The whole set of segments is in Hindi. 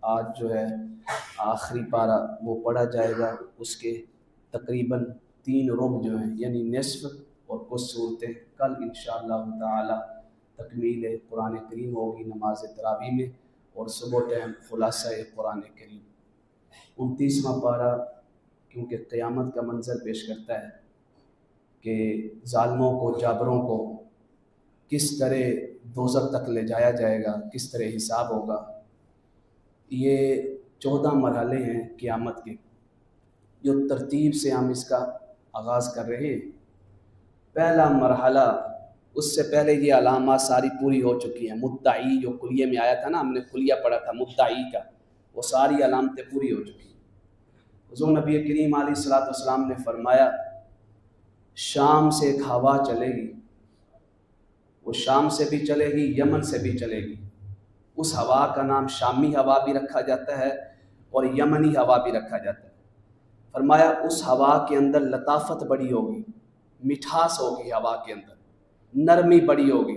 आज जो है आखिरी पारा वो पढ़ा जाएगा। उसके तकरीबन 3 रुब जो हैं यानी निस्फ और कुछ सूरतें कल इंशाअल्लाह ताला तकमील कुरान करीम होगी नमाज तरावी में, और सुबह टाइम खुलासा कुरान करीम। 29वां पारा क्योंकि क़यामत का मंजर पेश करता है कि ज़ालिमों को, जाबरों को किस तरह दोज़ख तक ले जाया जाएगा, किस तरह हिसाब होगा। ये 14 मरहले हैं क़यामत के, जो तरतीब से हम इसका आगाज़ कर रहे हैं। पहला मरहला, उससे पहले ये अलामात सारी पूरी हो चुकी हैं। मुद्दाई जो कुलिये में आया था ना, हमने कुलिया पढ़ा था मुद्दाई का, वो सारी अलामतें पूरी हो चुकी हैं। हुज़ूर नबी करीम अलैहिस्सलाम ने फरमाया शाम से एक हवा चलेगी, वो शाम से भी चलेगी, यमन से भी चलेगी। उस हवा का नाम शामी हवा भी रखा जाता है और यमनी हवा भी रखा जाता है। फरमाया उस हवा के अंदर लताफत बड़ी होगी, मिठास होगी, हवा के अंदर नरमी बड़ी होगी।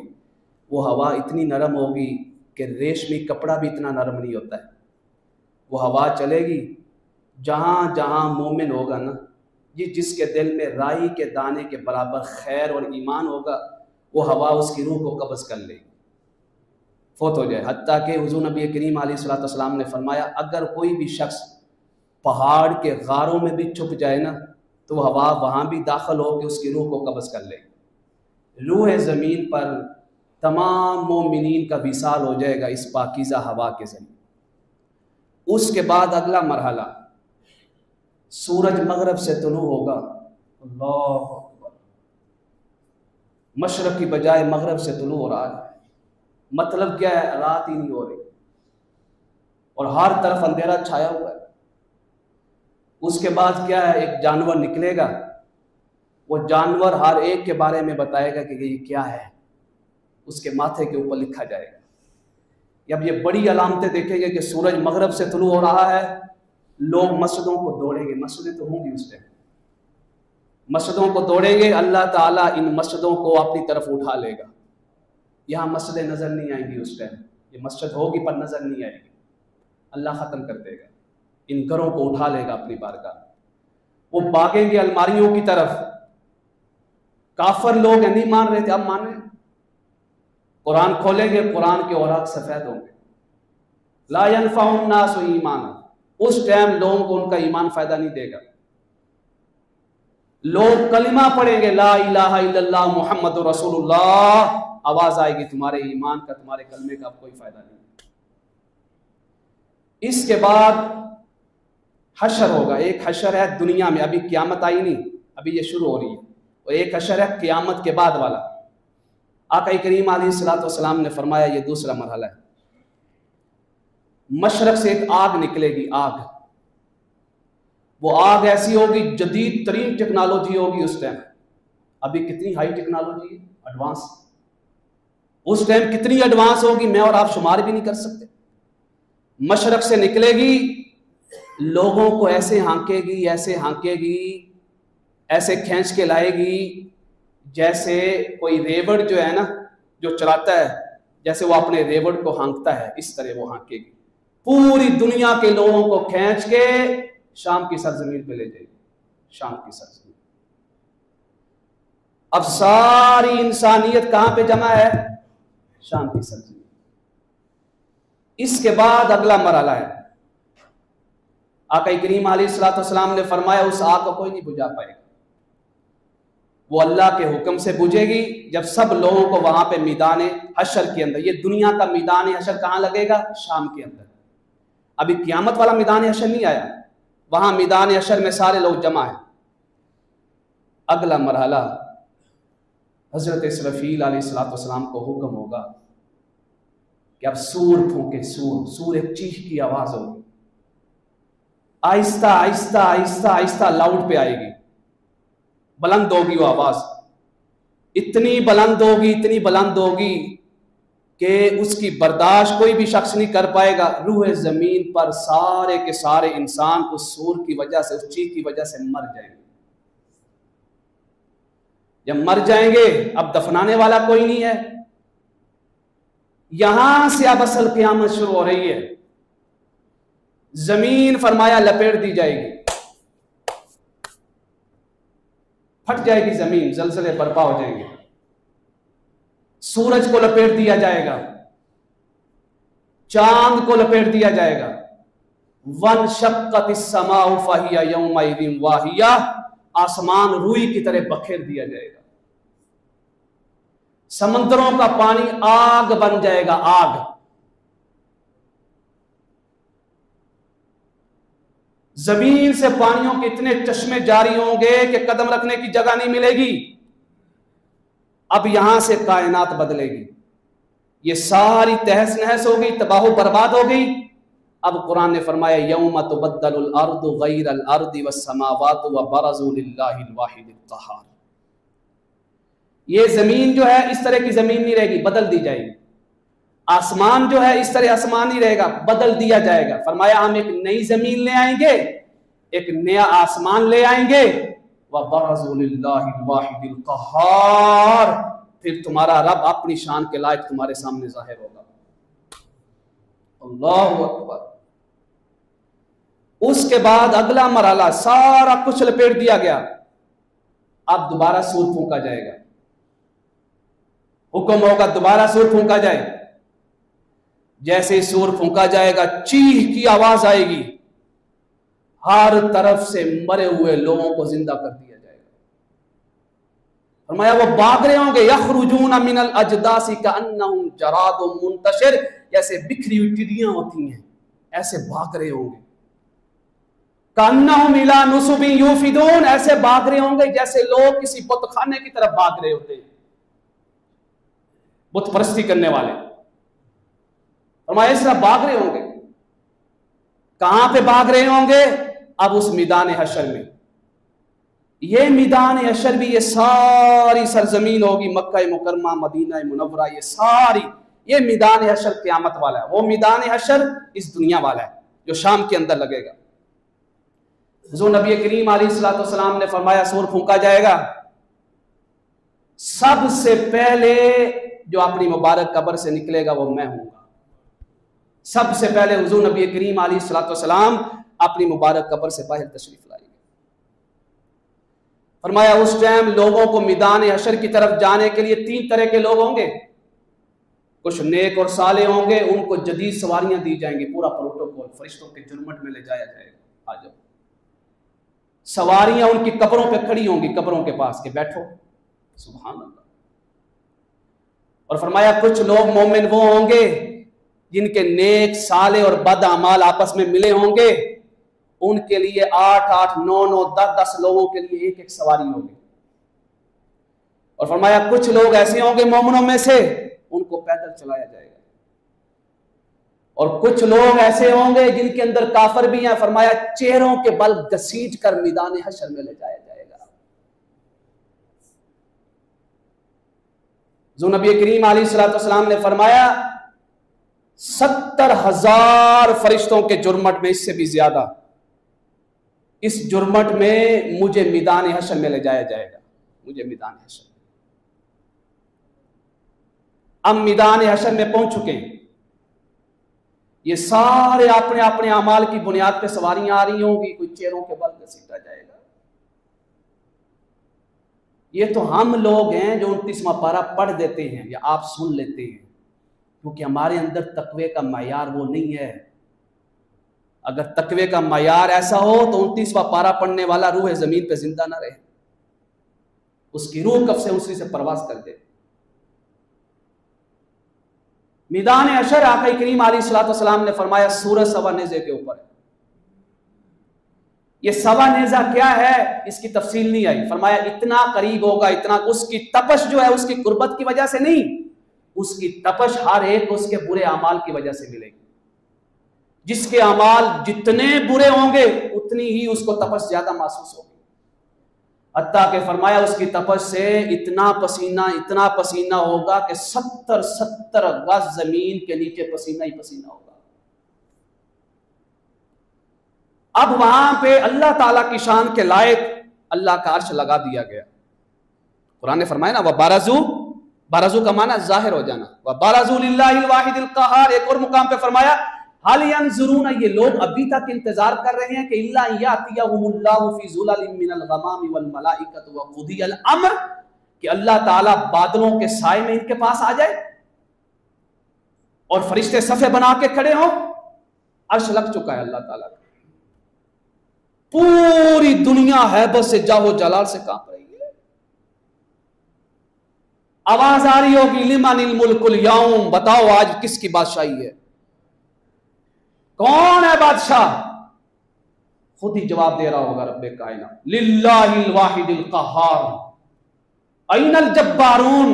वो हवा इतनी नरम होगी कि रेशमी कपड़ा भी इतना नरम नहीं होता है। वो हवा चलेगी, जहाँ जहाँ मोमिन होगा ना, जिसके दिल में राई के दाने के बराबर खैर और ईमान होगा, वो हवा उसकी रूह को कब्ज़ कर लेगी, फौत हो जाए। हत्ता कि हुज़ूर नबी करीम अलैहिस्सलाम ने फरमाया अगर कोई भी शख्स पहाड़ के गारों में भी छुप जाए ना, तो हवा वहाँ भी दाखिल हो के उसकी रूह को कब्ज़ कर लेगी। रूह ज़मीन पर तमाम मोमिनीन का विसाल हो जाएगा इस पाकीज़ा हवा के ज़रिए। उसके बाद अगला मरहला, सूरज मगरब से तुलू होगा। अल्लाह अकबर, मशरक़ की बजाय मगरब से तुलू हो रहा है। मतलब क्या है? रात ही नहीं हो रही और हर तरफ अंधेरा छाया हुआ है। उसके बाद क्या है? एक जानवर निकलेगा, वो जानवर हर एक के बारे में बताएगा कि ये क्या है, उसके माथे के ऊपर लिखा जाएगा। जब ये बड़ी अलामतें देखेंगे कि सूरज मगरब से तुलू हो रहा है, लोग मस्जिदों को दौड़ेंगे। मस्जिदें तो होंगी उस टाइम, मस्जिदों को दौड़ेंगे। अल्लाह ताला इन मस्जिदों को अपनी तरफ उठा लेगा। यहाँ मस्जिदें नज़र नहीं आएंगी उस टाइम, ये मस्जिद होगी पर नज़र नहीं आएगी। अल्लाह ख़त्म कर देगा, इन घरों को उठा लेगा अपनी बारगाह। वो भागेंगे अलमारियों की तरफ। काफिर लोग नहीं मान रहे थे, अब मान रहे। कुरान खोलेंगे, कुरान के औराक सफ़ेद होंगे। ला यनफ़अुन नास ईमान, उस टाइम लोगों को उनका ईमान फायदा नहीं देगा। लोग कलिमा पढ़ेंगे ला इलाहा इल्लल्लाह मुहम्मदुर रसूलुल्लाह, आवाज आएगी तुम्हारे ईमान का, तुम्हारे कलमे का अब कोई फायदा नहीं। इसके बाद हशर होगा। एक हशर है दुनिया में, अभी क़यामत आई नहीं, अभी ये शुरू हो रही है। और एक हशर है क़यामत के बाद वाला। आका करीम अलैहिस्सलाम ने फरमाया ये दूसरा मरहला है। मशरक से एक आग निकलेगी, आग। वो आग ऐसी होगी, जदीद तरीन टेक्नोलॉजी होगी उस टाइम। अभी कितनी हाई टेक्नोलॉजी, एडवांस। उस टाइम कितनी एडवांस होगी, मैं और आप शुमार भी नहीं कर सकते। मशरक से निकलेगी, लोगों को ऐसे हांकेगी, ऐसे हांकेगी, ऐसे खींच के लाएगी जैसे कोई रेवड़ जो है ना, जो चलाता है, जैसे वो अपने रेवड़ को हांकता है, इस तरह वो हांकेगी। पूरी दुनिया के लोगों को खींच के शाम की सरजमीन पे ले जाएगी। शाम की सरजमीन। अब सारी इंसानियत कहां पे जमा है? शाम की सरजमीन। इसके बाद अगला मरहला है। आका करीम अलैहिस्सलाम ने फरमाया उस आग को कोई नहीं बुझा पाएगा, वो अल्लाह के हुक्म से बुझेगी। जब सब लोगों को वहां पे मैदान हशर के अंदर, ये दुनिया का मैदान हशर कहां लगेगा? शाम के अंदर। अभी क़यामत वाला मैदान हशर नहीं आया, वहां मैदान हशर में सारे लोग जमा है। अगला मरहला, हजरत इसराफील अलैहिस्सलाम को हुक्म होगा कि अब सूर फूके। सूर एक चीख की आवाज होगी, आहिस्ता आहिस्ता आहिस्ता आहिस्ता लाउड पे आएगी, बुलंद होगी वो आवाज। इतनी बुलंद होगी, इतनी बुलंद होगी कि उसकी बर्दाश्त कोई भी शख्स नहीं कर पाएगा। रूह जमीन पर सारे के सारे इंसान उस सूर की वजह से, उस चीख की वजह से मर जाएंगे। जब मर जाएंगे, अब दफनाने वाला कोई नहीं है। यहां से अब असल क़यामत शुरू हो रही है। जमीन फरमाया लपेट दी जाएगी, फट जाएगी जमीन, जलजले बर्पा हो जाएंगे। सूरज को लपेट दिया जाएगा, चांद को लपेट दिया जाएगा। वन शक्कतिस समाउ फहिया यौमइदिन वाहिया, आसमान रुई की तरह बखेर दिया जाएगा। समंदरों का पानी आग बन जाएगा, आग। जमीन से पानियों के इतने चश्मे जारी होंगे कि कदम रखने की जगह नहीं मिलेगी। अब यहां से कायनात बदलेगी। ये सारी तहस नहस हो गई, तबाह बर्बाद हो गई। अब कुरान ने फरमाया यौम तुबद्दलुल अर्दु गैरल अर्दि वस्समावातु व बरज़ू लिल्लाहिल वाहिदिल क़हार। ये जमीन जो है इस तरह की जमीन नहीं रहेगी, बदल दी जाएगी। आसमान जो है इस तरह आसमान नहीं रहेगा, बदल दिया जाएगा। फरमाया हम एक नई जमीन ले आएंगे, एक नया आसमान ले आएंगे। व बरज़ू लिल्लाहिल वाहिदिल क़हार, फिर तुम्हारा रब अपनी शान के लायक तुम्हारे सामने जाहिर होगा। अल्लाहु अकबर। उसके बाद अगला मरहला, सारा कुछ लपेट दिया गया। अब दोबारा सूर फूंका जाएगा, हुक्म होगा दोबारा सूर फूंका जाए। जैसे सूर फूंका जाएगा, चीख की आवाज आएगी, हर तरफ से मरे हुए लोगों को जिंदा कर दिया जाएगा। फरमाया वो भाग रहे होंगे, यखरुजून मिनल अजदासी कअन्नहुम जरादुम मुंतशिर, जैसे बिखरी हुई टिड्डियां होती हैं, ऐसे भाग रहे होंगे। कअन्नहुम इला नुसुबिन यूफिदून, ऐसे भाग रहे होंगे जैसे लोग किसी बुतखाने की तरफ भाग रहे होते हैं, बुत परस्ती करने वाले। फरमाया इस तरह भाग रहे होंगे। कहां पे भाग रहे होंगे? अब उस मैदान हशर में। ये मैदान हशर भी, ये सारी सरजमीन होगी, मक्का मुकरमा, मदीना मुनव्वरा, ये सारी, ये मैदान हशर क़यामत वाला है। वो मैदान हशर इस दुनिया वाला है जो शाम के अंदर लगेगा। हुज़ूर नबी करीम अलैहिस्सलाम ने फरमाया सूर फूंका जाएगा, सबसे पहले जो अपनी मुबारक कब्र से निकलेगा वो मैं हूंगा। सबसे पहले हुज़ूर नबी करीम अलैहिस्सलाम अपनी मुबारक कब्र से बाहर तशरीफ लाएंगे। फरमाया उस टाइम लोगों को मैदान हशर की तरफ जाने के लिए 3 तरह के लोग होंगे। कुछ नेक और साले होंगे, उनको जदीद सवारियां दी जाएंगी, पूरा प्रोटोकॉल, फरिश्तों के जुर्मट में ले जाया जाएगा, आ जाओ। सवारियां उनकी कब्रों पे खड़ी होंगी, कब्रों के पास के बैठो, सुभान अल्लाह। और फरमाया कुछ लोग मोमिन वो होंगे जिनके नेक साले और बद अमाल आपस में मिले होंगे, उनके लिए 8-8, 9-9, 10-10 लोगों के लिए एक सवारी होगी। और फरमाया कुछ लोग ऐसे होंगे मोमिनों में से, उनको पैदल चलाया जाएगा। और कुछ लोग ऐसे होंगे जिनके अंदर काफर भी हैं, फरमाया चेहरों के बल घसीट कर मैदान हशर में ले जाया जाएगा। जो नबी करीम अलैहिस्सलाम ने फरमाया 70,000 फरिश्तों के जुर्मट में, इससे भी ज्यादा, इस जुर्मट में मुझे मैदान हशर में ले जाया जाएगा, मुझे मैदान हशर। अब मैदान हशर में पहुंच चुके हैं, ये सारे अपने अपने अमाल की बुनियाद पे सवारियां आ रही होंगी, कोई चेहरों के बल घसीटा जाएगा। ये तो हम लोग हैं जो 29वां पारा पढ़ देते हैं या आप सुन लेते हैं, क्योंकि हमारे अंदर तकवे का मायार वो नहीं है। अगर तकवे का मायार ऐसा हो तो 29वां पारा पढ़ने वाला रूह जमीन पे जिंदा ना रहे, उसकी रूह कब से उसी से परवाज कर दे। मैदान हशर आका करीम अलैहिस्सलाम ने फरमाया सूरज सवा नेज़े के ऊपर है। ये सवा नेज़ा क्या है इसकी तफसील नहीं आई। फरमाया इतना करीब होगा, इतना, उसकी तपश जो है उसकी कुर्बत की वजह से नहीं, उसकी तपश हर एक उसके बुरे अमाल की वजह से मिलेगी। जिसके अमाल जितने बुरे होंगे उतनी ही उसको तपश ज्यादा महसूस होगी। हत्ता के फरमाया उसकी तपश से इतना पसीना होगा कि 70 गज जमीन के नीचे पसीना ही पसीना होगा। अब वहां पे अल्लाह ताला की शान के लायक अल्लाह का अर्श लगा दिया गया। कुरान ने फरमाया ना, वह बाराजू का माना जाहिर हो जाना, वह बाराजू लिल्लाहिल वाहिदिल क़हार। एक और मुकाम पे फरमाया हाल यंजुरून, ये लोग अभी तक इंतजार कर रहे हैं कि इल्ला यातियहुमुल्लाहु फी ज़ुललिन मिनल गमामी वल मलाइकतु व क़ुदियल अम्र, कि अल्लाह ताला बादलों के साए में इनके पास आ जाए और फरिश्ते सफे बना के खड़े हों। अर्श लग चुका है अल्लाह ताला का, पूरी दुनिया हैबत से जाहो जलाल से कांप रही है। आवाज आ रही होगी लिमनिल मुल्कुल यौम, बताओ आज किसकी बादशाही है, कौन है बादशाह? खुद ही जवाब दे रहा होगा रब्बे कायनात, लिल्लाहिल वाहिदिल कहार, ऐनल जब्बारून,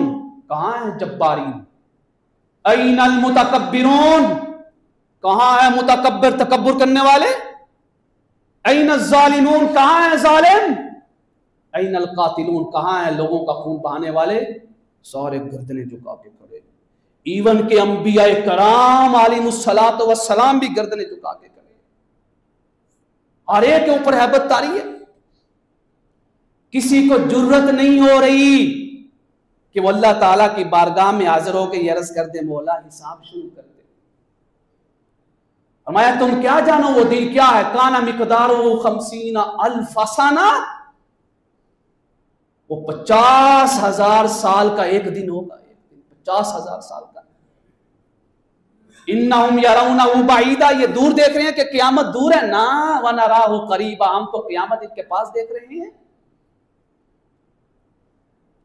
कहां है जब्बारीन, ऐनल मुतकब्बिरून, कहां है मुतकब्बिर तकब्बुर करने वाले, ऐनल ज़ालिमून, कहां है जालिम, ऐनल कातिलून, कहां है लोगों का खून बहाने वाले। सारे गर्दनें झुका के खड़े, इवन के अंबिया कराम अलैहिमुस्सलातु वस्सलाम भी गर्दनें झुका के खड़े। हर एक के ऊपर हैबत तारी है, किसी को जुर्रत नहीं हो रही कि वो अल्लाह ताला की बारगाह में हाजिर होकर ये अर्ज कर दे, मौला हिसाब शुरू कर दे। फरमाया तुम क्या जानो वो दिन क्या है, काना मिकदारुहु 50 अल्फ सना, वो 50,000 साल का एक दिन होगा, एक दिन 50,000 साल का। इन्नहुम यरौनहु बईदा, ये दूर देख रहे हैं कि क़यामत दूर है ना, व नराहु करीबा, हम तो क़यामत इनके पास देख रहे हैं।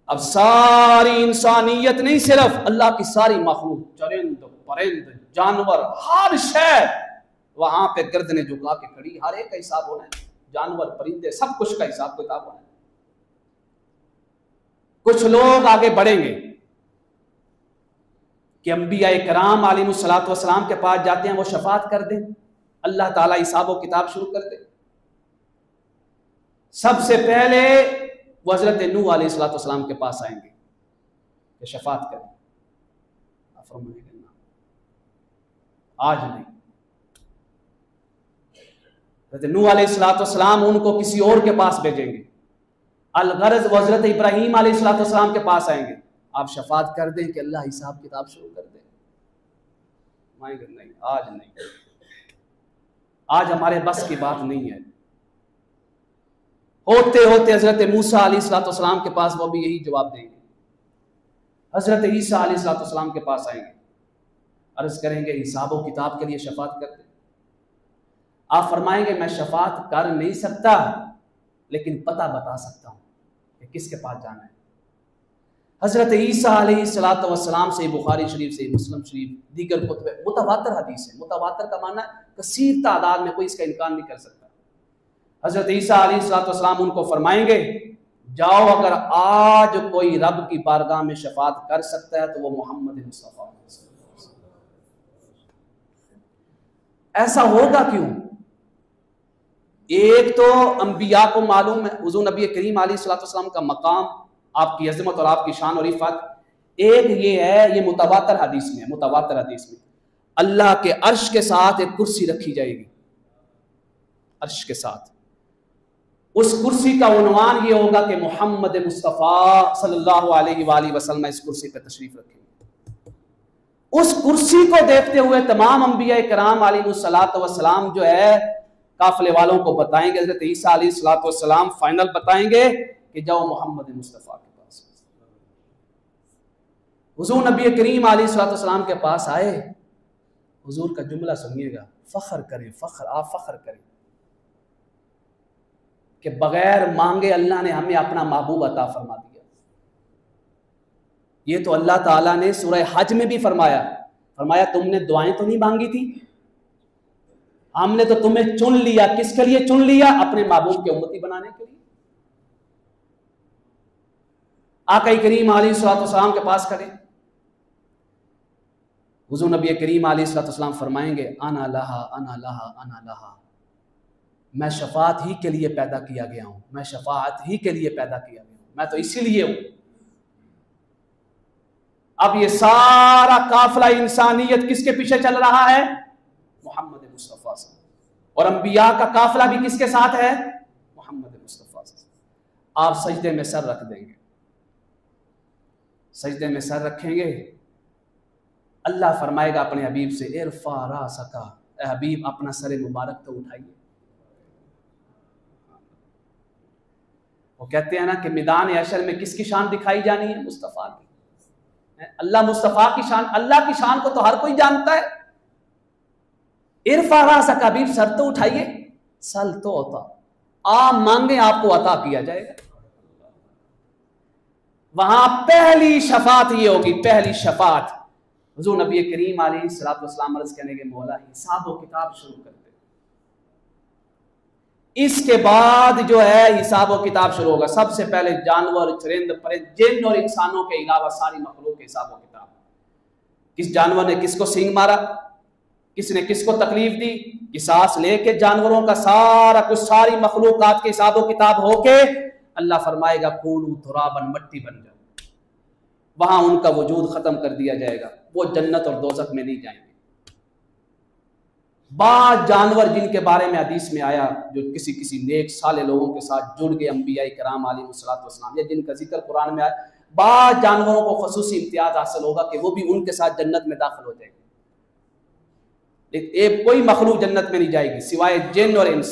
अब सारी इंसानियत नहीं, सिर्फ अल्लाह की सारी मखलूक, चरिंद परिंद जानवर, हर शय वहां पे गर्दनें झुका के खड़ी, हर एक का हिसाब होना है, जानवर परिंदे सब कुछ का हिसाब किताब होना है। कुछ लोग आगे बढ़ेंगे कि अंबिया इकराम अलैहिमुस्सलातु वस्सलाम के पास जाते हैं, वो शफात कर दें, अल्लाह ताला हिसाब व किताब शुरू कर दे। सबसे पहले वो हजरत नूह अलैहिस्सलातु वस्सलाम के पास आएंगे कि शफात करें, आज नहीं। हजरत नूह अलैहिस्सलातु वस्सलाम उनको किसी और के पास भेजेंगे, अलगरज वो हजरत इब्राहीम अलैहिस्सलातु वस्सलाम के पास आएंगे, आप शफात कर दें कि अल्लाह हिसाब किताब शुरू कर दे। नहीं, आज नहीं, आज हमारे बस की बात नहीं है। होते होते हजरत मूसा अलैहिस्सलातु वस्सलाम के पास वो भी यही जवाब देंगे, हजरत ईसा अलैहिस्सलातु वस्सलाम के पास आएंगे, अर्ज करेंगे हिसाब व किताब के लिए शफात कर दे। आप फरमाएंगे मैं शफात कर नहीं सकता, लेकिन पता बता सकता हूं कि किसके पास जाना है। हजरत ईसा अलैहिस्सलातु वस्सलाम से बुखारी शरीफ से मुस्लिम शरीफ दीगर कुतुब मुतवातर हदीस है, मुतवातर का माना कसीर तादाद में, कोई इसका इनकार नहीं कर सकता। हजरत ईसा अलैहिस्सलातु वस्सलाम उनको फरमाएंगे जाओ, अगर आज कोई रब की बारगाह में शफात कर सकता है तो वो मोहम्मद मुस्तफा। ऐसा होगा क्यों? एक तो अंबिया को मालूम है हुजूर नबी करीम अलैहिस्सलातु वस्सलाम का मकाम, आपकी अज़मत और आपकी शान और इफ़त। एक ये है, ये मुतवातर हदीस में, मुतवातर हदीस में अल्लाह के अर्श के साथ एक कुर्सी रखी जाएगी, अर्श के साथ। उस कुर्सी का उन्वान ये होगा कि मोहम्मद मुस्तफ़ा सल्लल्लाहु अलैहि वसल्लम इस कुर्सी पर तशरीफ रखेंगे। उस कुर्सी को देखते हुए तमाम अंबिया कराम अलैहिमुस्सलातु वस्सलाम जो है काफिले वालों को बताएंगे, हज़रत ईसा अलैहिस्सलातु वस्सलाम फाइनल बताएंगे कि जाओ मोहम्मद मुस्तफ़ा के पास। हुजूर नबी करीम अलैहिस्सलातु वस्सलाम के पास आए, हुजूर का जुमला सुनिएगा, फख्र करें, फख्र, आप फख्र करें कि बगैर मांगे अल्लाह ने हमें अपना महबूब अता फरमा दिया। ये तो अल्लाह ताला ने सूरह हज में भी फरमाया तुमने दुआएं तो नहीं मांगी थी, हमने तो तुम्हें चुन लिया। किसके लिए चुन लिया? अपने महबूब के उम्मती बनाने के लिए। आका करीम अलैहिस्सलातु वस्सलाम के पास खड़े, हुजूर नबी करीम अलैहिस्सलातु वस्सलाम फरमाएंगे अना लहा अना लहा अना लहा, मैं शफात ही के लिए पैदा किया गया हूं, मैं शफात ही के लिए पैदा किया गया हूं, मैं तो इसीलिए हूं। अब ये सारा काफिला इंसानियत किसके पीछे चल रहा है? मोहम्मद मुस्तफ़ा। और अंबिया का काफिला भी किसके साथ है? मोहम्मद मुस्तफ़ा। आप सजदे में सर रख देंगे, सजदे में सर रखेंगे, अल्लाह फरमाएगा अपने हबीब से इरफा रासका, हबीब अपना सर मुबारक तो उठाइए। वो कहते हैं ना कि मैदान हशर में किसकी शान दिखाई जानी है? मुस्तफ़ा की। अल्लाह मुस्तफ़ा की शान, अल्लाह की शान को तो हर कोई जानता है। इरफा रासा कबीर, सर तो उठाइए। सल तो होता, आप मांगे आपको अता किया जाएगा। वहां पहली शफात ये होगी, पहली शफात हुजूर नबी करीम अलैहिस्सलाम अर्ज़ करने के मौला हिसाब व किताब शुरू कर दे। इसके बाद जो है हिसाब व किताब शुरू होगा। सबसे पहले जानवर, चरिंद, परिंद, जिन और इंसानों के अलावा सारी मखलूक के हिसाब व किताब। किस जानवर ने किसको सींग मारा, किसने किसको तकलीफ दी, किसास लेके जानवरों का सारा कुछ, सारी मखलूकात के हिसाब व किताब होके अल्लाह फरमाएगा कूनू तुराबन, मट्टी बन जाओ। वहां उनका वजूद खत्म कर दिया जाएगा, वो जन्नत और दोज़ख में नहीं जाएंगे। बाद जानवर जिनके बारे में हदीस में आया, जो किसी किसी नेक साले लोगों के साथ जुड़ गए, अंबिया कराम अलैहिस्सलाम, या जिनका जिक्र कुरान में आया, बाद जानवरों को खसूसी इम्तियाज हासिल होगा कि वो भी उनके साथ जन्नत में दाखिल हो जाएंगे। एक कोई मखलूक जन्नत में नहीं जाएगी सिवाय जिन और इंस।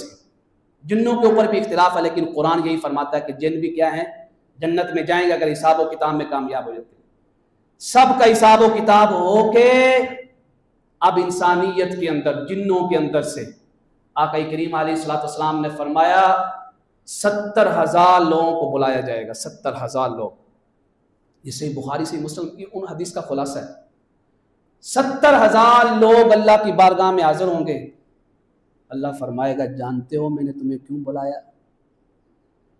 जिन्नों के ऊपर भी इख्तिलाफ है, लेकिन कुरान यही फरमाता है कि जिन भी क्या है, जन्नत में जाएंगे अगर हिसाब व किताब में कामयाब हो जाते हैं। सबका हिसाब व किताब होके अब इंसानियत के अंदर, जिन्नों के अंदर से आका करीम अलैहिस्सलाम ने फरमाया 70,000 लोगों को बुलाया जाएगा। 70,000 लोग, ये सही बुखारी से मुस्लिम की उन हदीस का खुलासा है। 70,000 लोग अल्लाह की बारगाह में हाजिर होंगे। अल्लाह फरमाएगा जानते हो मैंने तुम्हें क्यों बुलाया?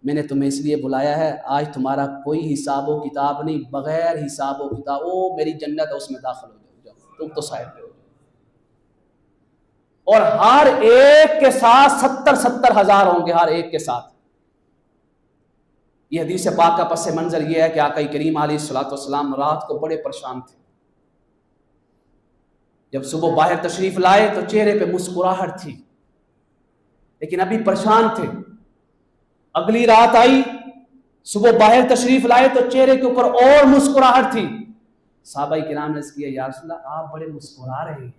मैंने तुम्हें इसलिए बुलाया है, आज तुम्हारा कोई हिसाब व किताब नहीं, बगैर हिसाब व किताब ओ मेरी जन्नत है उसमें दाखिल हो जाओ, तुम तो साइड पे हो जाओ। और हर एक के साथ 70,000 होंगे, हर एक के साथ। यह हदीस पाक का पस मंजर यह है कि आका करीम अलैहिस्सलाम रात को बड़े परेशान थे। जब सुबह बाहर तशरीफ लाए तो चेहरे पे मुस्कुराहट थी, लेकिन अभी परेशान थे। अगली रात आई, सुबह बाहर तशरीफ लाए तो चेहरे के ऊपर और मुस्कुराहट थी। साहबाई किराम ने किया या रसूल अल्लाह आप बड़े मुस्कुरा रहे हैं।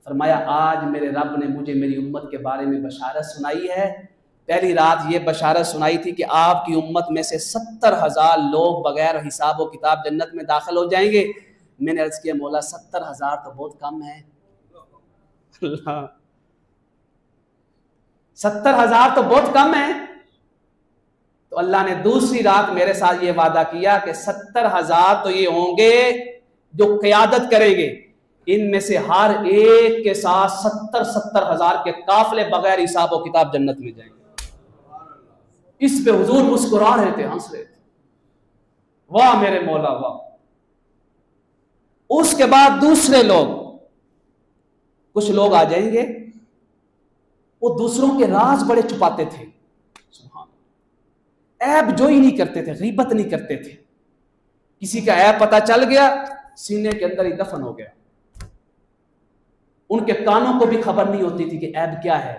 फरमाया आज मेरे रब ने मुझे मेरी उम्मत के बारे में बशारत सुनाई है। पहली रात ये बशारत सुनाई थी कि आपकी उम्मत में से 70,000 लोग बगैर हिसाब व किताब जन्नत में दाखिल हो जाएंगे। मैंने अर्ज किया मौला 70,000 तो बहुत कम है। 70,000 तो बहुत कम है। तो अल्लाह ने दूसरी रात मेरे साथ ये वादा किया कि 70,000 तो ये होंगे जो क़यादत करेंगे, इनमें से हर एक के साथ 70,000 के काफिले बगैर हिसाब व किताब जन्नत में जाएंगे। इस पे हुजूर मुस्कुरा रहे थे, हंस रहे थे। वाह मेरे मौला वाह। उसके बाद दूसरे लोग, कुछ लोग आ जाएंगे, वो दूसरों के राज बड़े छुपाते थे, ऐब जो ही नहीं करते थे, गीबत नहीं करते थे। किसी का ऐब पता चल गया, सीने के अंदर ही दफन हो गया। उनके कानों को भी खबर नहीं होती थी कि ऐब क्या है।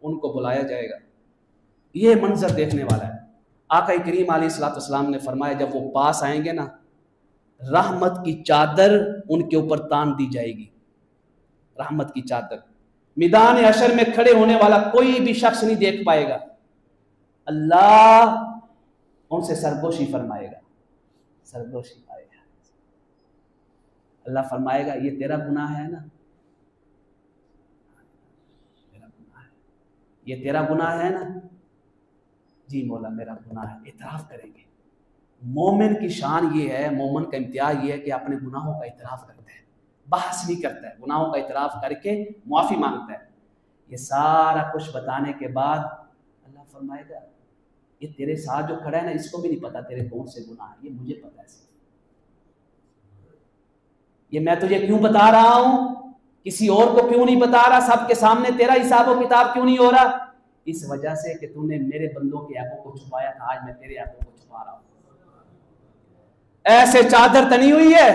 उनको बुलाया जाएगा, ये मंजर देखने वाला है। आका करीम अलैहिस्सलाम ने फरमाया जब वो पास आएंगे ना, रहमत की चादर उनके ऊपर तान दी जाएगी। रहमत की चादर मैदान हशर में खड़े होने वाला कोई भी शख्स नहीं देख पाएगा। अल्लाह उनसे सरगोशी फरमाएगा, सरगोशी आएगा। अल्लाह फरमाएगा ये तेरा गुनाह है ना, मेरा गुनाह है, ये तेरा गुनाह है ना। जी मौला मेरा गुनाह है। इतराफ करेंगे। मोमिन की शान ये है, मोमिन का इम्तियाज ये है कि अपने गुनाहों का इतराफ करता है, बहस नहीं करता है, गुनाहों का इतराफ करके मुआफ़ी मांगता है। ये सारा कुछ बताने के बाद अल्लाह फरमाएगा ये तेरे साथ जो खड़ा है ना, इसको भी नहीं पता तेरे कौन से गुनाह है, ये मुझे पता है। ये मैं तुझे क्यों बता रहा हूँ, किसी और को क्यों नहीं बता रहा, सबके सामने तेरा हिसाब व किताब क्यों नहीं हो रहा? इस वजह से कि तूने मेरे बंदों के ऐबों को छुपाया था, आज मैं तेरे ऐबों को छुपा रहा हूँ। ऐसे चादर तनी हुई है।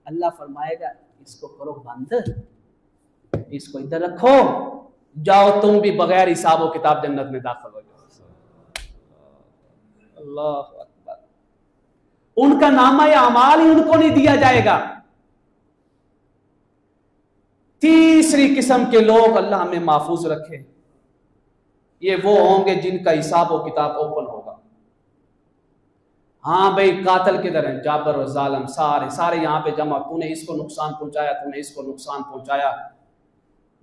अल्लाह फरमाएगा इसको करो बंद, इसको इधर रखो, जाओ तुम भी बगैर हिसाब व किताब जन्नत में दाखिल हो जाओ। अल्लाह अकबर। उनका नामा या अमाल ही उनको नहीं दिया जाएगा। तीसरी किस्म के लोग, अल्लाह हमें महफूज रखे, ये वो होंगे जिनका हिसाब और किताब ओपन होगा। हाँ भाई, कातल किधर है, जाबर और जालिम सारे सारे यहाँ पे जमा, तूने इसको नुकसान पहुंचाया, तूने इसको नुकसान पहुंचाया,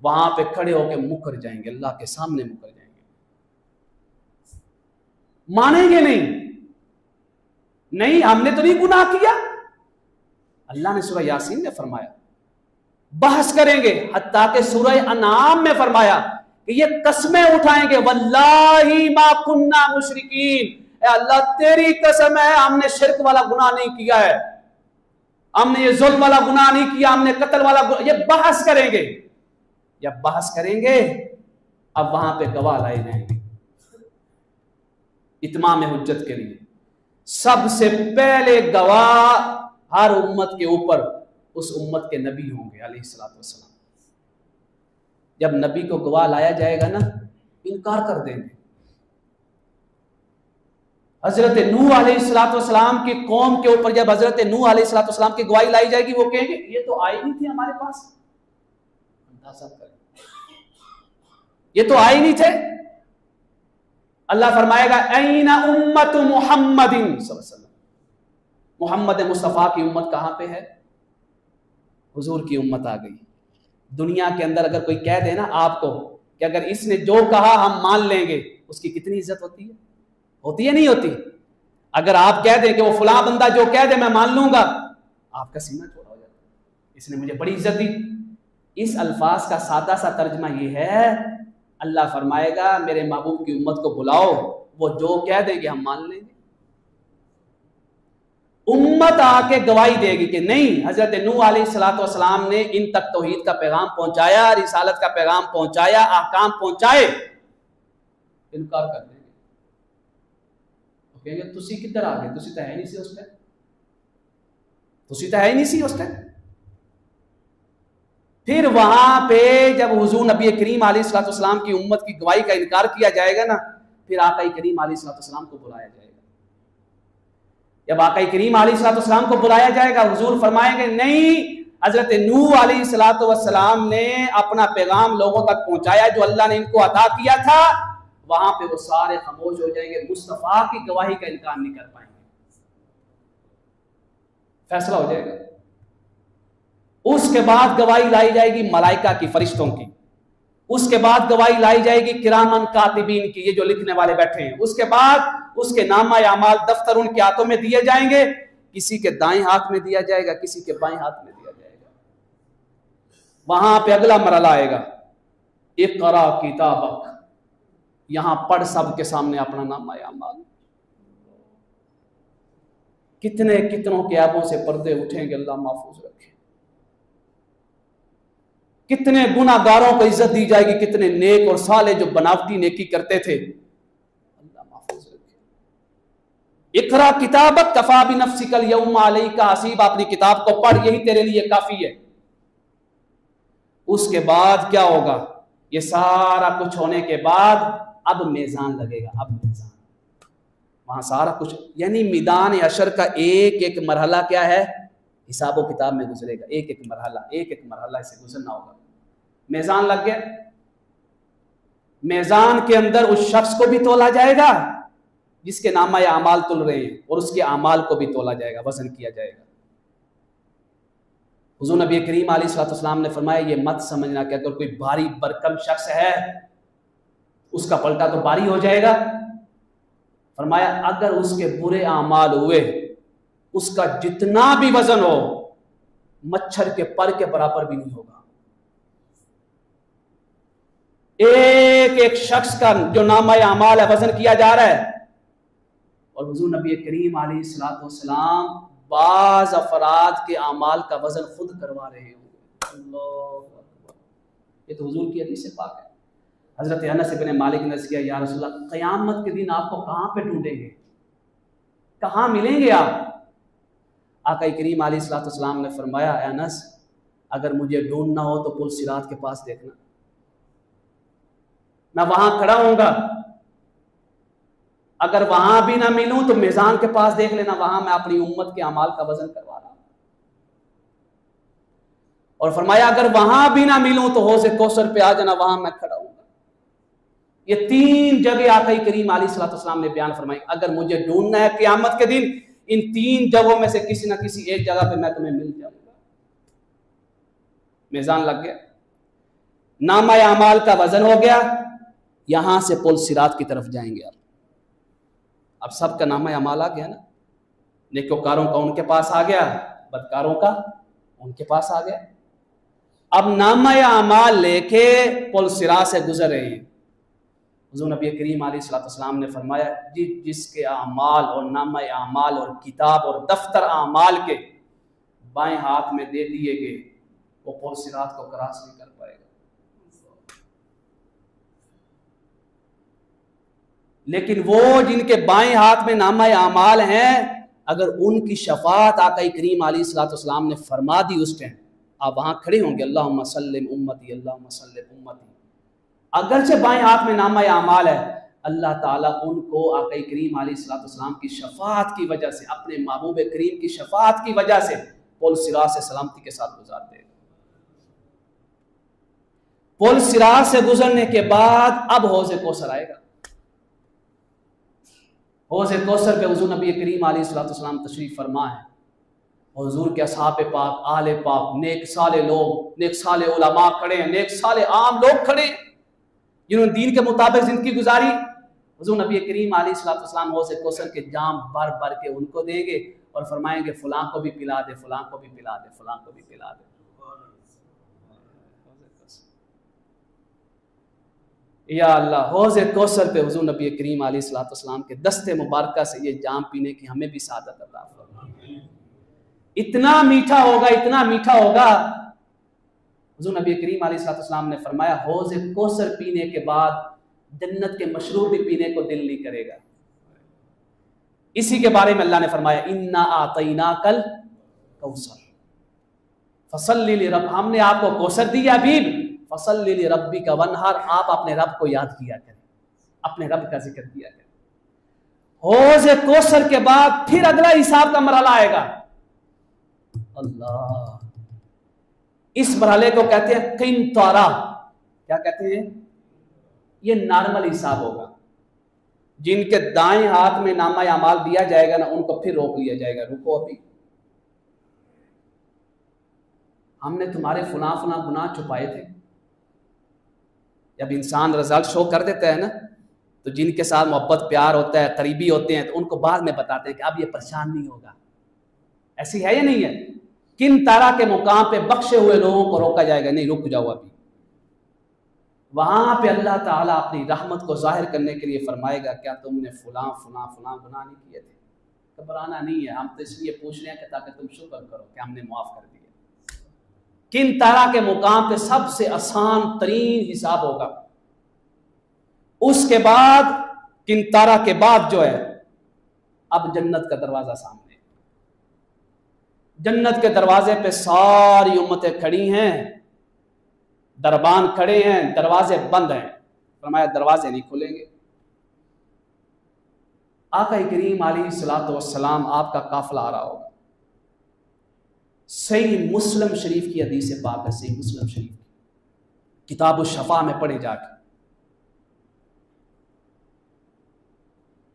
वहां पे खड़े होकर मुकर जाएंगे, अल्लाह के सामने मुकर जाएंगे, मानेंगे नहीं हमने तो नहीं गुनाह किया। अल्लाह ने सूरह यासीन में फरमाया, बहस करेंगे, हत्ता के सूरह अनाम में फरमाया कि ये कस्में उठाएंगे, वल्लाही मा कुन्ना मुशरिकीन, अल्लाह तेरी कसम है हमने शिरक वाला गुनाह नहीं किया है, हमने ये जुल्म वाला गुनाह नहीं किया, हमने कत्ल वाला गुनाह, ये बहस करेंगे। जब बहस करेंगे अब वहां पे गवाह लाए जाएंगे इत्माम हुज्जत के लिए। सबसे पहले गवाह हर उम्मत के ऊपर उस उम्मत के नबी होंगे अलैहिस्सलातु वस्सलाम। जब नबी को गवाह लाया जाएगा ना, इनकार कर देंगे। हजरत नूह अलैहिस्सलातु वस्सलाम की कौम के ऊपर जब हजरत नूह अलैहिस्सलातु वस्सलाम की गवाही लाई जाएगी, वो कहेंगे ये तो आए नहीं थे हमारे पास, ये तो आए नहीं थे। अल्लाह फरमाएगा ऐना उम्मत मुहम्मदिन सल्लल्लाहु अलैहि वसल्लम, मोहम्मद मुस्तफ़ा की उम्मत कहाँ पे है? हुजूर की उम्मत आ गई। दुनिया के अंदर अगर कोई कह दे ना आपको कि अगर इसने जो कहा हम मान लेंगे, उसकी कितनी इज्जत होती है? होती है नहीं होती? अगर आप कह दें कि वो फलां बंदा जो कह दे मैं मान लूंगा, आपका सीना चौड़ा हो जाता है, इसने मुझे बड़ी इज्जत दी। इस अल्फाज का सादा सा तर्जमा ये है, अल्लाह फरमाएगा मेरे महबूब की उम्मत को बुलाओ, वो जो कह देंगे हम मान लेंगे। उम्मत आके गवाही देगी कि नहीं, हजरत नूह अलैहिस्सलातु वस्सलाम ने इन तक तौहीद का पैगाम पहुंचाया, रिसालत का पैगाम पहुंचाया, अहकाम पहुंचाए। इनकार कर देंगे, कहेंगे तुसी किधर आ गए, तुसी तो है नहीं सी उस टाइम, तुसी तो है ही नहीं सी उस टाइम। फिर वहां पे जब हुजूर नबी करीम अलैहिस्सलातु वस्सलाम की उम्मत की गवाही का इनकार किया जाएगा ना, फिर आका करीम अलैहिस्सलातु वस्सलाम को बुलाया जाएगा। जब आका करीम अलैहिस्सलातु वस्सलाम को बुलाया जाएगा, हुजूर फरमाएंगे नहीं, हजरत नूह अलैहिस्सलातु वस्सलाम ने अपना पैगाम लोगों तक पहुंचाया जो अल्लाह ने इनको अता किया था। वहां पे वो सारे खामोश हो जाएंगे, मुस्तफा की गवाही का इनकार नहीं कर पाएंगे, फैसला हो जाएगा। उसके बाद गवाही लाई जाएगी मलाइका की, फरिश्तों की। उसके बाद गवाही लाई जाएगी किरामन कातिबीन की, ये जो लिखने वाले बैठे हैं। उसके बाद उसके नामा अमाल दफ्तर उनके हाथों में दिए जाएंगे, किसी के दाएं हाथ में दिया जाएगा, किसी के बाएं हाथ में दिया जाएगा। वहां पे अगला मरला आएगा, इक़रा किताबक, यहां पढ़ सबके सामने अपना नामा अमाल। कितने कितनों के ऐबों से पर्दे उठेंगे, अल्लाह महफूज रखे। कितने गुनाहगारों को इज्जत दी जाएगी, कितने नेक और साले जो बनावटी नेकी करते थे, अल्लाह महफूज रखे। इक़रा किताबक कफा बिनफ्सिकल यौमा अलैका हसीब, अपनी किताब को पढ़, यही तेरे लिए काफी है। उसके बाद क्या होगा? ये सारा कुछ होने के बाद अब मेज़ान लगेगा। अब मेज़ान, वहां सारा कुछ, यानी मैदान अशर का एक एक मरहला क्या है, हिसाब व किताब में गुजरेगा। एक एक मरहला इसे गुजरना होगा। मेज़ान लग गया, मेज़ान के अंदर उस शख्स को भी तोला जाएगा जिसके नामा या अमाल तुल रहे हैं, और उसके अमाल को भी तोला जाएगा, वजन किया जाएगा। हुजूर नबी करीम अलैहिस्सलातु वस्सलाम ने फरमाया, ये मत समझना कि अगर कोई भारी बरकम शख्स है उसका पलटा तो भारी हो जाएगा। फरमाया अगर उसके बुरे अमाल हुए, उसका जितना भी वजन हो, मच्छर के पर के बराबर भी नहीं होगा। एक एक शख्स का जो नामा अमाल है वजन किया जा रहा है, और हुजूर नबी करीम अलैहिस्सलातु वस्सलाम बाज अफराद के अमाल का वजन खुद करवा रहे हो। अल्लाहु अकबर, ये तो हुजूर की हदीस से पाक है। हजरत अनस इब्न मालिक ने किया, या रसूलल्लाह, क़यामत के दिन आपको कहां पे ढूंढेंगे, कहां मिलेंगे आप? आका करीम अलैहिस्सलातु वस्सलाम ने फरमाया, अनस अगर मुझे ढूंढना हो तो पुल सिरात के पास देखना, मैं वहां खड़ा होऊंगा। अगर वहां भी ना मिलूं तो मेज़ान के पास देख लेना, वहां मैं अपनी उम्मत के अमाल का वजन करवा रहा हूं। और फरमाया अगर वहां भी ना मिलूं तो हौज़ कौसर पे आ जाना, वहां मैं खड़ा हूंगा। ये 3 जगह आका करीम अलैहिस्सलाम ने बयान फरमाई, अगर मुझे ढूंढना है क़यामत के दिन इन 3 जगहों में से किसी ना किसी एक जगह पे मैं तुम्हें मिल जाऊंगा। मीज़ान लग गया, नामा अमाल का वजन हो गया, यहां से पुल सिरात की तरफ जाएंगे। अब सबका नामा अमाल आ गया ना, नेकोकारों का उनके पास आ गया, बदकारों का उनके पास आ गया। अब नामा अमाल लेके पुल सिरात से गुजर रहे हैं। हुज़ूर नबी करीम अलैहिस्सलाम ने फरमाया जिसके अमाल और नामा अमाल और किताब और दफ्तर अमाल के बाएं हाथ में दे दिए गए, वो पुल सिरात को क्रॉस नहीं कर पाएगा। लेकिन वो जिनके बाएं हाथ में नामा अमाल हैं, अगर उनकी शफात आका करीम अलैहिस्सलाम ने फरमा दी उस टाइम, आप वहां खड़े होंगे, अल्लाहुम्मा सल्लिम उम्मती, अल्लाहुम्मा सल्लिम उम्मती, अगरचे बाएं हाथ में नामा अमाल है, अल्लाह ताला उनको आका करीम अलैहिस्सलाम की शफात की वजह से, अपने महबूब करीम की शफात की वजह से पुल सिरात से सलामती के साथ गुजार देगा। पुल सिरात से गुजरने के बाद अब हौज़े कौसर आएगा। हौज़े कौसर पे हुज़ूर नबी करीम अलैहिस्सलाम तशरीफ फरमा है। हुज़ूर के असहाब पाक, आले पाक, नेक साले लोग, नेक साले उलमा खड़े हैं, नेक साले आम लोग खड़े हैं जिन्होंने दीन के मुताबिक जिंदगी गुजारी। हुज़ूर नबी करीम अलैहिस्सलाम हौज़े कौसर के जाम भर भर के उनको देंगे और फरमाएंगे फलां को भी पिला दे, फलां को भी पिला दे, फलां को भी पिला दे। या अल्लाह, हौज़े कौसर पे हुज़ूर नबी करीम अलैहिस्सलाम के दस्ते मुबारक से ये जाम पीने की हमें भी सादत अता फरमा। इतना मीठा होगा, इतना मीठा होगा। हुज़ूर नबी करीम अलैहिस्सलाम ने फरमाया हौज़े कौसर पीने के बाद जन्नत के मशरूब भी पीने को दिल नहीं करेगा। इसी के बारे में अल्लाह ने फरमाया इन्ना आतैनाकल कौसर फसल्लि लिरब, हमने आपको कौसर दिया हबीब, फसल्लि लिरब्बिका वनहर, आप अपने रब को याद किया करें, अपने रब का जिक्र किया करें। हौज़े कौसर के बाद फिर अगला हिसाब का मरहला आएगा। अल्लाह, इस मरहले को कहते हैं किंतारा। क्या कहते हैं? ये नॉर्मल हिसाब होगा। जिनके दाएं हाथ में नामा अमाल दिया जाएगा ना, उनको फिर रोक लिया जाएगा, रुको अभी, हमने तुम्हारे फुला फुला गुनाह छुपाए थे। जब इंसान रिजल्ट शो कर देता है ना, तो जिनके साथ मोहब्बत प्यार होता है, करीबी होते हैं, तो उनको बाद में बताते हैं कि अब ये परेशान नहीं होगा। ऐसी है या नहीं है? किन तारा के मुकाम पे बख्शे हुए लोगों को रोका जाएगा, नहीं रुक जाओ अभी। वहां पे अल्लाह ताला अपनी रहमत को जाहिर करने के लिए फरमाएगा क्या तुमने फुला फुला फुला गुनाह नहीं किए थे? घबराना नहीं है, हम तो इसलिए पूछ रहे हैं कि ताकि तुम शुक्र करो कि हमने माफ कर दिया। किन तारा के मुकाम पे सबसे आसान तरीन हिसाब होगा। उसके बाद किन तारा के बाद जो है, अब जन्नत का दरवाजा सामने, जन्नत के दरवाजे पे सारी उम्मतें खड़ी हैं, दरबान खड़े हैं, दरवाजे बंद हैं। फरमाया दरवाजे नहीं खुलेंगे। आका करीम अलैहिस्सलातु वस्सलाम आपका काफिला आ रहा होगा। सही मुस्लिम शरीफ की हदीस पाक है, सही मुस्लिम शरीफ की किताब शफा में पढ़े जाके,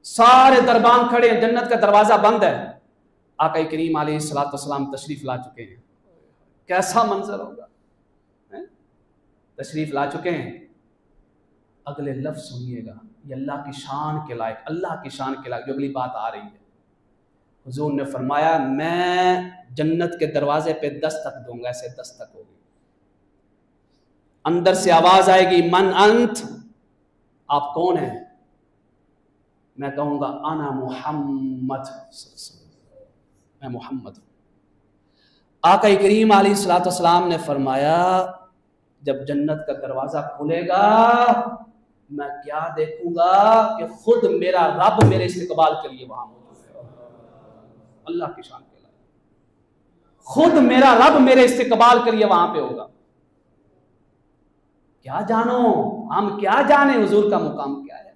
सारे दरबान खड़े हैं, जन्नत का दरवाजा बंद है। आका करीम अलैहिस्सलातु वस्सलाम तशरीफ ला चुके हैं। कैसा मंजर होगा, तशरीफ ला चुके हैं। अगले लफ्ज सुनिएगा, ये अल्लाह की शान के लायक, अल्लाह की शान के लायक जो अगली बात आ रही है। हुजूर ने फरमाया मैं जन्नत के दरवाजे पे दस्तक दूंगा, ऐसे दस्तक होगी, अंदर से आवाज आएगी मन अंत, आप कौन हैं? मैं कहूंगा आना मोहम्मद, मैं मोहम्मद हूं। आका करीम अलैहिस्सलातु वस्सलाम ने फरमाया जब जन्नत का दरवाजा खुलेगा मैं क्या देखूंगा कि खुद मेरा रब मेरे इस्तकबाल के लिए वहां मौजूद है। अल्लाह की शान के लायक, खुद मेरा रब मेरे इस्तकबाल के लिए वहां पे होगा। क्या जानो, हम क्या जाने हुजूर का मुकाम क्या है,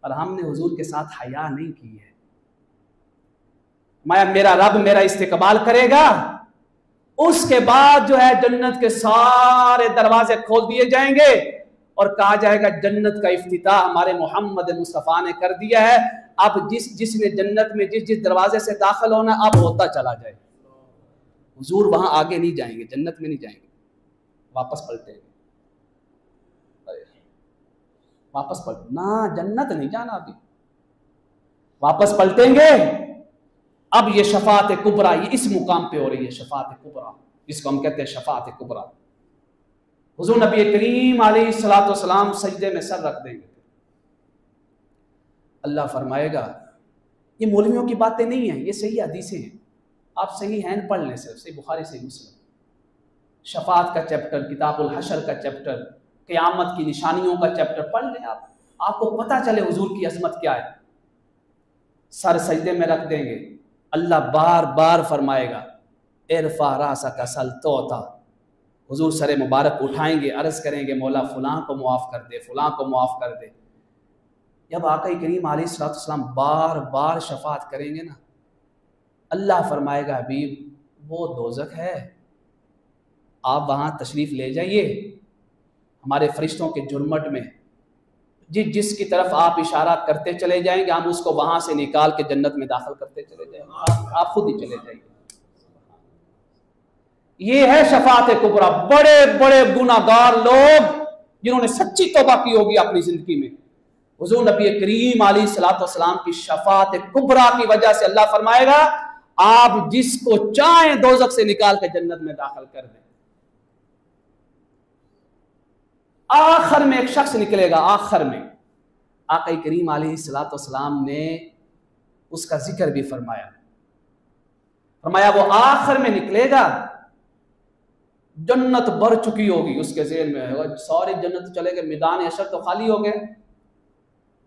और हमने हुजूर के साथ हया नहीं की है। मैं मेरा रब मेरा इस्तकबाल करेगा, उसके बाद जो है जन्नत के सारे दरवाजे खोल दिए जाएंगे और कहा जाएगा जन्नत का इफ्तिताह हमारे मोहम्मद मुस्तफ़ा ने कर दिया है। अब जिसने जन्नत में जिस दरवाजे से दाखिल होना अब होता चला जाए। हुजूर वहां आगे नहीं जाएंगे, जन्नत में नहीं जाएंगे, वापस पलटेंगे, वापस पलट ना, जन्नत नहीं जाना, अभी वापस पलटेंगे। अब ये शफात कुबरा, ये इस मुकाम पे हो रही है शफात कुबरा, जिसको हम कहते हैं शफात कुबरा। हुजूर नबी करीम अलैहिस्सलाम सजदे में सर रख देंगे। अल्लाह फरमाएगा, ये मौलवियों की बातें नहीं है, ये सही हदीसें हैं, आप सही हैन पढ़ लें, सिर्फ सही बुखारी से मुस्लिम, शफात का चैप्टर, किताबुल हशर का चैप्टर, क़यामत की निशानियों का चैप्टर पढ़ लें आप, आपको पता चले हुजूर की अजमत क्या है। सर सजदे में रख देंगे, अल्लाह बार बार फरमाएगा इरफा रासका सल तोता, हुजूर सरे मुबारक उठाएंगे, अर्ज करेंगे मौला फलां को मुआफ़ कर दे, फलां को मुआफ़ कर दे। जब आका करीम अलैहिस्सलाम बार बार शफात करेंगे ना, अल्लाह फरमाएगा हबीब वो दोज़ख है, आप वहाँ तशरीफ़ ले जाइए, हमारे फरिश्तों के जुर्मट में जिसकी तरफ आप इशारा करते चले जाएंगे हम उसको वहां से निकाल के जन्नत में दाखिल करते चले जाएंगे, आप खुद ही चले जाएंगे। ये है शफात कुबरा। बड़े बड़े गुनाहगार लोग जिन्होंने सच्ची तौबा की होगी अपनी जिंदगी में, हुजूर नबी करीम अलैहिस्सलाम की शफात कुबरा की वजह से अल्लाह फरमाएगा आप जिसको चाहें दोज़ख से निकाल के जन्नत में दाखिल कर दें। आखिर में एक शख्स निकलेगा, आखिर में आका करीम अलैहिस्सलाम ने उसका जिक्र भी फरमाया, वो आखिर में निकलेगा, जन्नत भर चुकी होगी, उसके ज़हन में होगा सारी जन्नत चले गए, मैदान हशर तो खाली हो गए।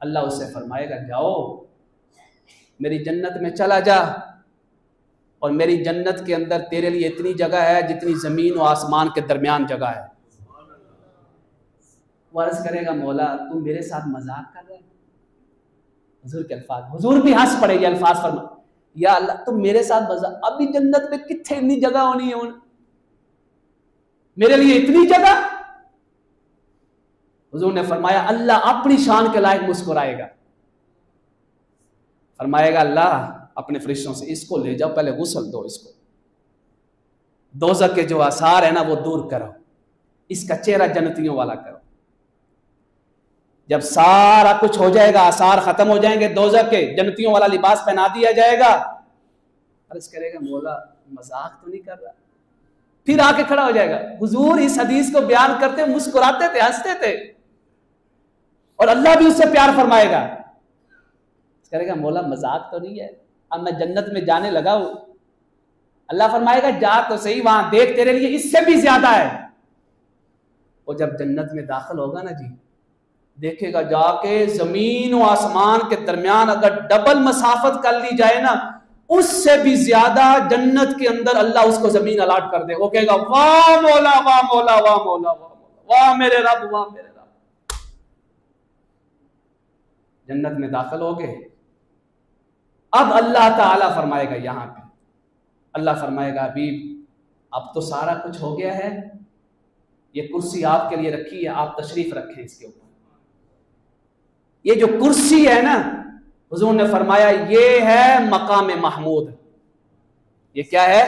अल्लाह उससे फरमाएगा जाओ मेरी जन्नत में चला जा, और मेरी जन्नत के अंदर तेरे लिए इतनी जगह है जितनी जमीन और आसमान के दरमियान जगह है। वो अर्ज करेगा मौला तुम मेरे साथ मजाक कर रहे हो। हुजूर के अल्फाज, हुजूर भी हंस पड़े, ये अल्फाज फरमा, या अल्लाह तुम मेरे साथ मजाक, अभी जन्नत में कितने इतनी जगह होनी है मेरे लिए इतनी जगह। हुजूर ने फरमाया अल्लाह अपनी शान के लायक मुस्कुराएगा, फरमाएगा अल्लाह अपने फरिश्तों से इसको ले जाओ, पहले गुस्ल दो, इसको दोज़ख के जो आसार है ना वो दूर करो, इसका चेहरा जन्नतियों वाला करो। जब सारा कुछ हो जाएगा, आसार खत्म हो जाएंगे दोज़ख के, जन्नतियों वाला लिबास पहना दिया जाएगा, अर्ज़ करेगा मौला मजाक तो नहीं कर रहा, फिर आके खड़ा हो जाएगा। हुजूर इस हदीस को बयान करते मुस्कुराते थे, हंसते थे, और अल्लाह भी उससे प्यार फरमाएगा, करेगा मौला मजाक तो नहीं है, अब मैं जन्नत में जाने लगा हूं। अल्लाह फरमाएगा जा तो सही, वहां देख तेरे लिए इससे भी ज्यादा है। और जब जन्नत में दाखिल होगा ना जी, देखेगा जाके जमीन और आसमान के दरमियान अगर डबल मसाफत कर ली जाए ना, उससे भी ज्यादा जन्नत के अंदर अल्लाह उसको जमीन अलाट कर दे। वो कहेगा वाह मौला वाह मौला वाह मौला वाह मेरे रब वाह मेरे रब। जन्नत में दाखिल हो गए, अब अल्लाह ताला फरमाएगा, यहां पे अल्लाह फरमाएगा हबीब अब तो सारा कुछ हो गया है, ये कुर्सी आपके लिए रखी है, आप तशरीफ रखें इसके ऊपर। ये जो कुर्सी है ना, हुजूर ने फरमाया ये है मकाम महमूद। ये क्या है?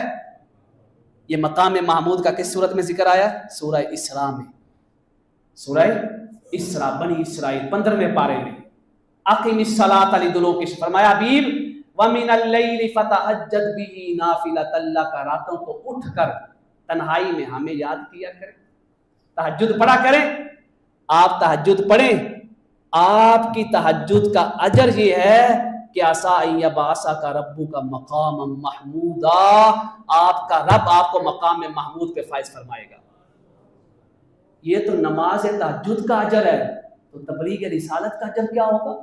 ये मकाम महमूद का किस सूरत में जिक्र आया? सूरह इसरा में, सूरह इसरा बनी इसराइल 15वें पारे में। अक़िमिस्सलात लिदुलूक़ि शम्स, फरमाया हबीब व मिनल लैलि फतहज्जद बिही नाफिलतन लक, रातों को उठकर तन्हाई में हमें याद किया करें, तहज्जुद पढ़ा करें। आप तहज्जुद पढ़ें, आपकी तहज्जुद का अजर ये है कि आसा का रब्बू का मकाम महमूदा, आपका रब आपको मकाम महमूद पे फाइज फरमाएगा। ये तो नमाज तहज्जुद का अजर है, तो तबलीग रिसालत का अजर क्या होगा?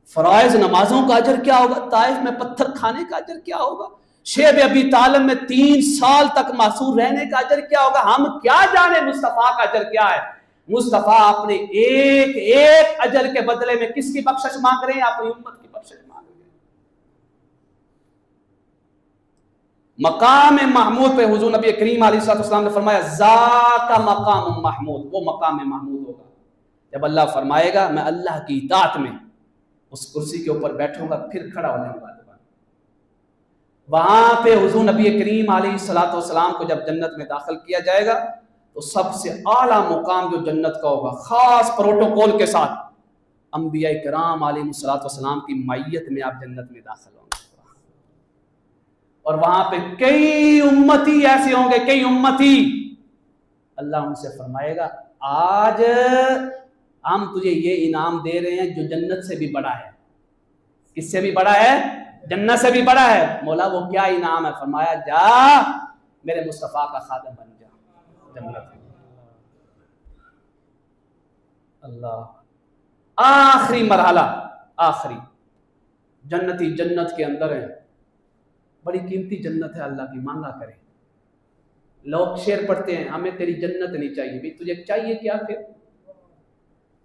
फराइज नमाजों का अजर क्या होगा? ताइफ में पत्थर खाने का अजर क्या होगा? शेब अबी तालिब में 3 साल तक मासूर रहने का अजर क्या होगा? हम क्या जाने मुस्तफा का अजर क्या है। मुस्तफा अपने एक एक अजर के बदले में किसकी बख्शिश मांग रहे हैं? अपनी उम्मत की बख्शिश मांग रहे हैं। मकाम महमूद पे हुजूर नबी करीम अलैहिस्सलाम ने फरमाया ज़ाका मकाम महमूद, वो मकाम महमूद होगा जब अल्लाह फरमाएगा मैं अल्लाह की इताअत में उस कुर्सी के ऊपर बैठूंगा, फिर खड़ा हो जाऊंगा। वहां पे हुजूर नबी करीम अलैहिस्सलाम को जब जन्नत में दाखिल किया जाएगा तो सबसे आला मुकाम जो जन्नत का होगा, खास प्रोटोकॉल के साथ अंबिया किराम अलैहिस्सलाम की मैयत में आप जन्नत में दाखिल होंगे। और वहां पे कई उम्मती ऐसे होंगे, कई उम्मती, अल्लाह उनसे फरमाएगा आज हम तुझे ये इनाम दे रहे हैं जो जन्नत से भी बड़ा है। किससे भी बड़ा है? जन्नत से भी बड़ा है। मौला वो क्या इनाम है? फरमाया जा मेरे मुस्तफा का खादिम बन जा जन्नत में। अल्लाह, आखिरी मरहला, आखिरी जन्नती जन्नत के अंदर है, बड़ी कीमती जन्नत है, अल्लाह की मांगा करें। लोग शेर पढ़ते हैं हमें तेरी जन्नत नहीं चाहिए। भाई तुझे चाहिए क्या? फिर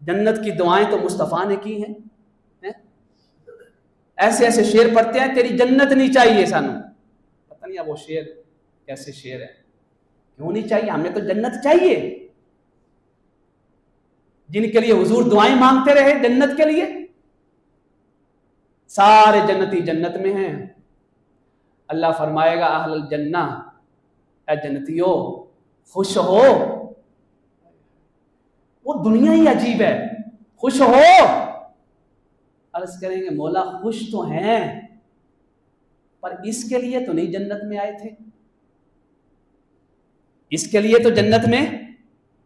जन्नत की दुआएं तो मुस्तफा ने की हैं। ऐसे ऐसे शेर पढ़ते हैं तेरी जन्नत नहीं चाहिए सानू। पता नहीं अब वो शेर कैसे शेर है, क्यों नहीं चाहिए? हमें तो जन्नत चाहिए। जिनके लिए हुजूर दुआएं मांगते रहे जन्नत के लिए, सारे जन्नती जन्नत में हैं। अल्लाह फरमाएगा अहलल जन्ना, ऐ जन्नतियों खुश हो। वो दुनिया ही अजीब है, खुश हो। अर्ज करेंगे मौला खुश तो हैं पर इसके लिए तो नहीं जन्नत में आए थे। इसके लिए तो जन्नत में,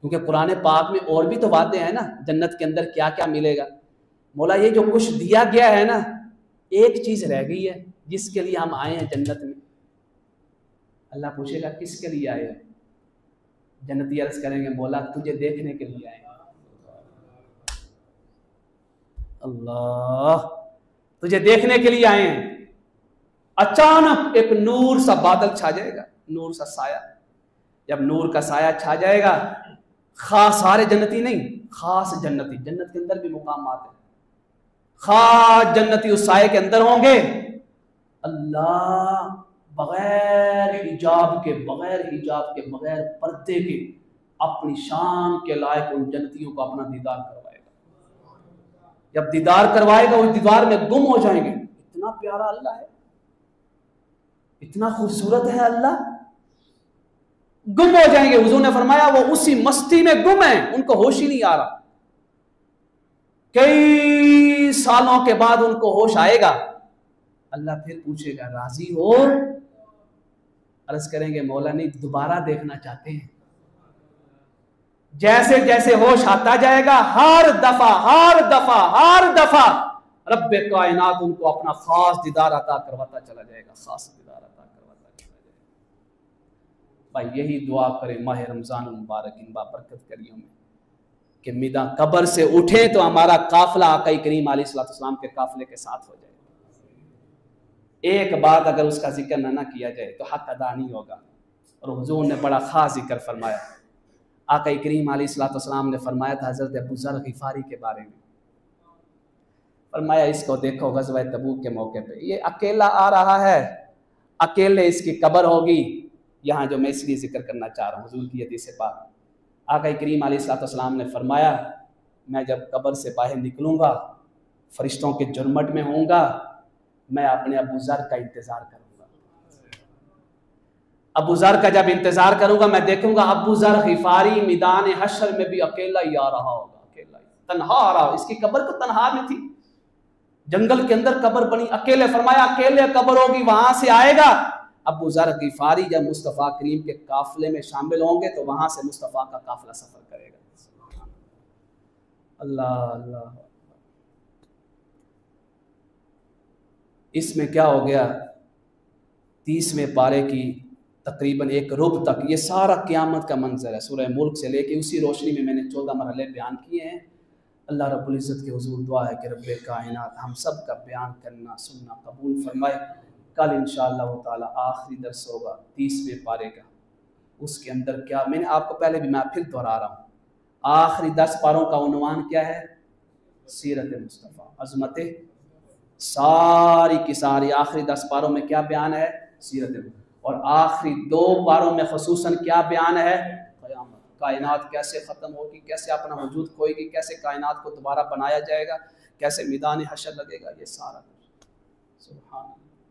क्योंकि कुरान पाक में और भी तो बातें हैं ना जन्नत के अंदर क्या क्या मिलेगा। मौला ये जो कुछ दिया गया है ना, एक चीज रह गई है जिसके लिए हम आए हैं जन्नत में। अल्लाह पूछेगा किसके लिए आए हैं? जन्नती अर्ज करेंगे मौला तुझे देखने के लिए आए। अल्लाह, तुझे देखने के लिए आए हैं। अचानक एक नूर सा बादल छा जाएगा, नूर सा साया। जब नूर का साया छा जाएगा, खास सारे जन्नती नहीं, खास जन्नती, जन्नत के अंदर भी मुकाम आते हैं, खास जन्नती उस साये के अंदर होंगे। अल्लाह बगैर हिजाब के, बगैर पर्दे के अपनी शान के लायक उन जन्नतियों को अपना दीदार करवाएगा। जब दीदार करवाएगा उस दीदार में गुम हो जाएंगे। इतना प्यारा अल्लाह है, इतना खूबसूरत है अल्लाह, गुम हो जाएंगे। हुजूर ने फरमाया वो उसी मस्ती में गुम है, उनको होश ही नहीं आ रहा। कई सालों के बाद उनको होश आएगा। अल्लाह फिर पूछेगा राजी हो? अर्ज करेंगे मौला नहीं, दोबारा देखना चाहते हैं। जैसे जैसे होश आता जाएगा, हर दफा रब्बे कायनात उनको अपना खास दीदार अता करवाता चला जाएगा, खास दीदार अता करवाता चला जाएगा। भाई यही दुआ करें माह रमजान मुबारक इन बाबरकत करियों में कि मिदा कब्र से उठे तो हमारा काफिला आका करीम अलैहिस्सलाम के काफिले के साथ हो जाए। एक बात अगर उसका जिक्र ना किया जाए तो हक अदा नहीं होगा। और हुजूर ने बड़ा खास जिक्र फरमाया। आका करीम अलैहिस्सलाम ने फरमाया था हज़रत अबू ज़र ग़िफ़ारी के बारे में, फरमाया इसको देखो ग़ज़वा तबूक के मौके पे ये अकेला आ रहा है, अकेले इसकी कब्र होगी। यहाँ जो मैं इसलिए जिक्र करना चाह रहा हूँ हुजूर की हदीस से पाक, आका करीम अलैहिस्सलाम ने फरमाया मैं जब कब्र से बाहर निकलूँगा, फरिश्तों के जुर्मट में होऊंगा, मैं अपने अबू ज़र का इंतज़ार करूँगा। अबू ज़र का जब इंतज़ार करूँगा मैं देखूँगा अबू ज़र ग़िफ़ारी मैदान हश्र में भी अकेला ही आ रहा होगा, अकेला ही, तन्हा आ रहा। इसकी कब्र तो तन्हा में थी, जंगल के अंदर कब्र बनी, अकेले। फरमाया अकेले कब्र होगी, वहां से आएगा। अबू ज़र ग़िफ़ारी जब मुस्तफ़ा करीम के काफिले में शामिल होंगे तो वहां से मुस्तफ़ा का काफिला सफर करेगा। अल्लाह अल्लाह। इसमें क्या हो गया, 30वें पारे की तकरीबन एक रुब तक ये सारा क़यामत का मंजर है। सूरह मुल्क से लेके उसी रोशनी में मैंने 14 मरहले बयान किए हैं। अल्लाह रब्बुल इज़्ज़त के हुज़ूर दुआ है कि रब्बे कायनात हम सब का बयान करना सुनना कबूल फरमाए। कल इंशाअल्लाह ताला आखिरी दर्स होगा 30वें पारे का। उसके अंदर क्या, मैंने आपको पहले भी, मैं फिर दोहरा रहा हूँ, आखिरी 10 पारों का उन्वान क्या है? सीरत मुस्तफ़ा, अज़मत सारी की सारी। आखिरी 10 पारों में क्या बयान है? सीरत। और आखिरी 2 पारों में खसूसन क्या बयान है? क़यामत, कायनात कैसे ख़त्म होगी, कैसे अपना वजूद खोएगी, कैसे कायनात को दोबारा बनाया जाएगा, कैसे मैदान हशर लगेगा, ये सारा कुछ। सुभान अल्लाह।